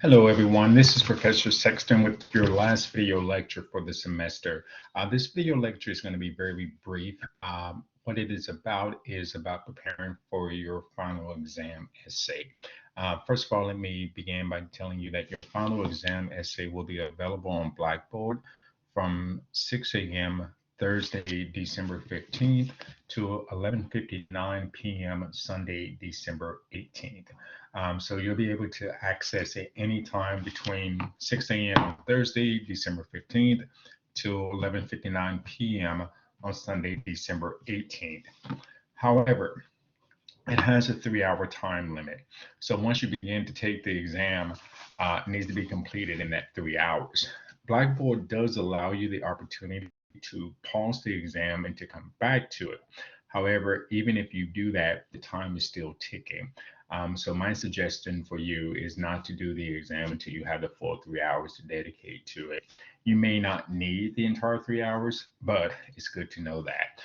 Hello, everyone. This is Professor Sexton with your last video lecture for the semester. This video lecture is going to be very brief. What it is about preparing for your final exam essay. First of all, let me begin by telling you that your final exam essay will be available on Blackboard from 6 a.m. Thursday, December 15th to 11:59 p.m. Sunday, December 18th. So you'll be able to access it anytime between 6 a.m. on Thursday, December 15th to 11:59 p.m. on Sunday, December 18th. However, it has a 3-hour time limit. So once you begin to take the exam, it needs to be completed in that 3 hours. Blackboard does allow you the opportunity to pause the exam and to come back to it. However, even if you do that, the time is still ticking. So my suggestion for you is not to do the exam until you have the full 3 hours to dedicate to it. You may not need the entire 3 hours, but it's good to know that.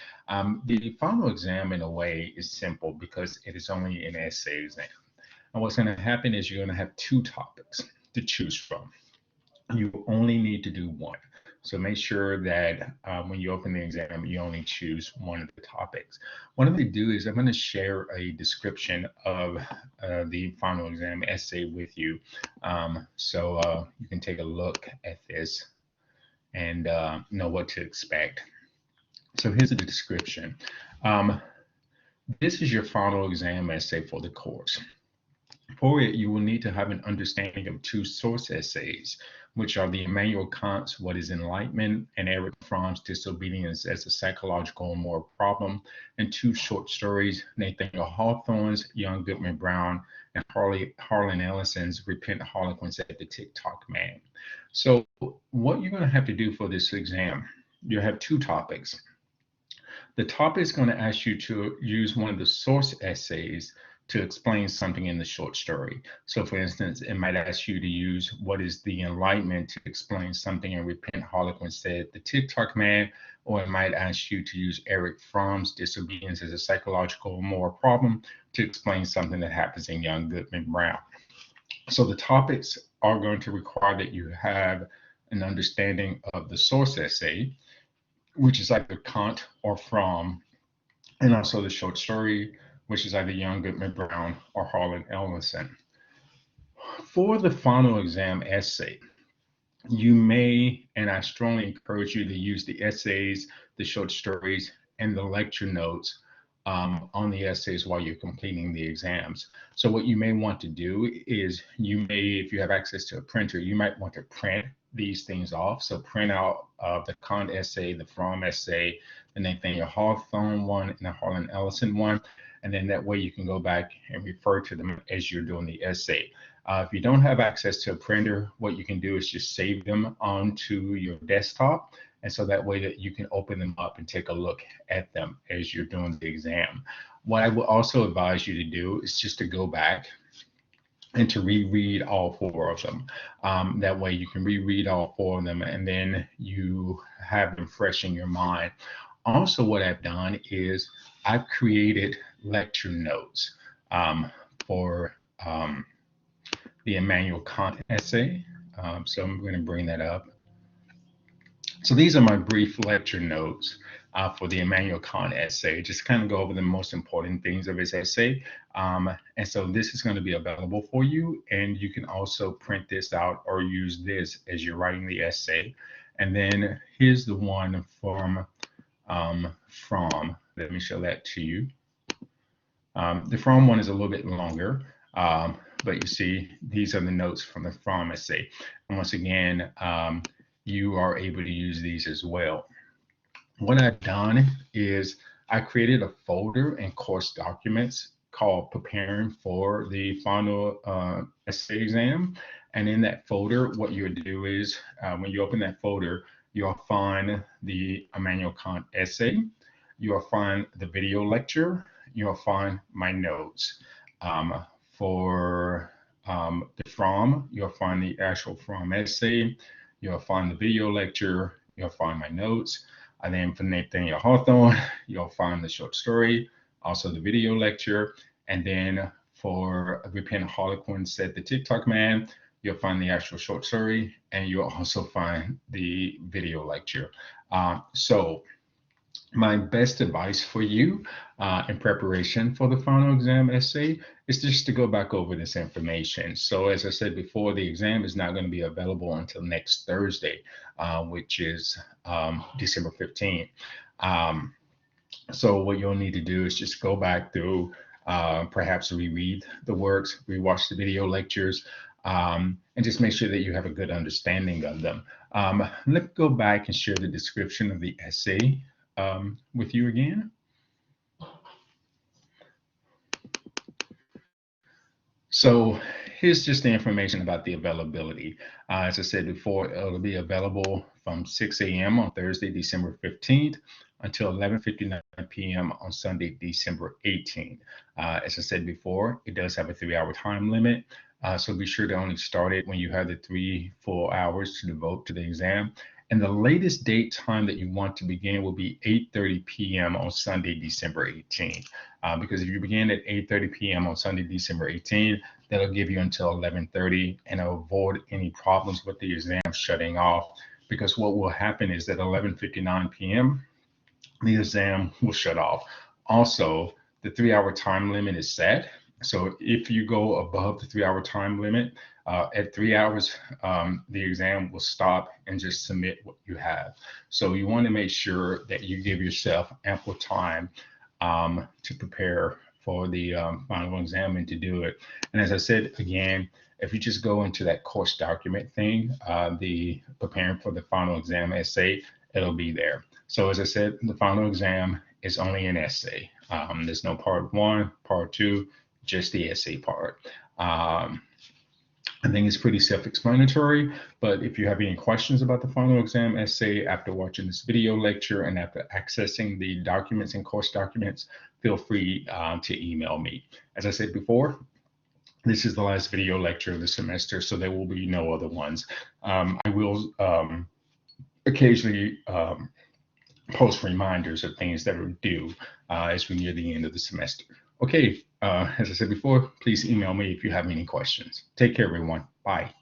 The final exam, in a way, is simple because it is only an essay exam. And what's going to happen is you're going to have 2 topics to choose from. You only need to do one. So make sure that when you open the exam, you only choose one of the topics. What I'm going to do is I'm going to share a description of the final exam essay with you. So you can take a look at this and know what to expect. So here's the description. This is your final exam essay for the course. For it, you will need to have an understanding of 2 source essays, which are the Immanuel Kant's What is Enlightenment and Erich Fromm's Disobedience as a Psychological and Moral Problem, and 2 short stories, Nathaniel Hawthorne's Young Goodman Brown and Harlan Ellison's Repent Harlequins at the TikTok Man. So what you're going to have to do for this exam, you have 2 topics. The topic is going to ask you to use one of the source essays to explain something in the short story. So for instance, it might ask you to use what is the Enlightenment to explain something in Repent Harlequin Said the TikTok Man, or it might ask you to use Erich Fromm's Disobedience as a Psychological or Moral Problem to explain something that happens in Young Goodman Brown. So the topics are going to require that you have an understanding of the source essay, which is either Kant or Fromm, and also the short story, which is either Young Goodman Brown or Harlan Ellison. For the final exam essay, you may, and I strongly encourage you to use the essays, the short stories, and the lecture notes on the essays while you're completing the exams. So what you may want to do is you may, if you have access to a printer, you might want to print these things off. So print out the Kant essay, the Fromm essay, the Nathaniel Hawthorne one, and the Harlan Ellison one. And then that way you can go back and refer to them as you're doing the essay. If you don't have access to a printer, what you can do is just save them onto your desktop. And so that way that you can open them up and take a look at them as you're doing the exam. What I would also advise you to do is just to go back and to reread all 4 of them. That way you can reread all 4 of them and then you have them fresh in your mind. Also, what I've done is I've created lecture notes for the Immanuel Kant essay. So I'm going to bring that up. So these are my brief lecture notes for the Immanuel Kant essay. Just kind of go over the most important things of his essay. And so this is going to be available for you. And you can also print this out or use this as you're writing the essay. And then here's the one from Fromm. Let me show that to you. The Fromm one is a little bit longer, but you see, these are the notes from the Fromm essay. And once again, you are able to use these as well. What I've done is I created a folder in course documents called Preparing for the Final Essay Exam. And in that folder, what you'll do is when you open that folder, you'll find the Immanuel Kant essay, you'll find the video lecture, you'll find my notes. For the Fromm, you'll find the actual Fromm essay, you'll find the video lecture, you'll find my notes. And then for Nathaniel Hawthorne, you'll find the short story, also the video lecture. And then for Repent Harlequin Said the TikTok Man, you'll find the actual short story, and you'll also find the video lecture. So my best advice for you in preparation for the final exam essay is just to go back over this information. So as I said before, the exam is not going to be available until next Thursday, which is December 15th. So what you'll need to do is just go back through, perhaps reread the works, rewatch the video lectures, and just make sure that you have a good understanding of them. Let's go back and share the description of the essay with you again. So here's just the information about the availability. As I said before, it'll be available from 6 a.m. on Thursday, December 15th until 11:59 p.m. on Sunday, December 18th. As I said before, it does have a 3-hour time limit. So be sure to only start it when you have the 3 full hours to devote to the exam. And the latest date time that you want to begin will be 8:30 p.m. on Sunday, December 18th. Because if you begin at 8:30 p.m. on Sunday, December 18th, that'll give you until 11:30 and avoid any problems with the exam shutting off. Because what will happen is that 11:59 p.m., the exam will shut off. Also, the 3-hour time limit is set. So if you go above the 3-hour time limit, at 3 hours, the exam will stop and just submit what you have. So you want to make sure that you give yourself ample time to prepare for the final exam and to do it. And as I said, again, if you just go into that course document thing, the preparing for the final exam essay, it'll be there. So as I said, the final exam is only an essay. There's no part 1, part 2, just the essay part. I think it's pretty self-explanatory, but if you have any questions about the final exam essay after watching this video lecture and after accessing the documents and course documents, feel free to email me. As I said before, this is the last video lecture of the semester, so there will be no other ones. I will occasionally post reminders of things that are due as we near the end of the semester. Okay, as I said before, please email me if you have any questions. Take care, everyone. Bye.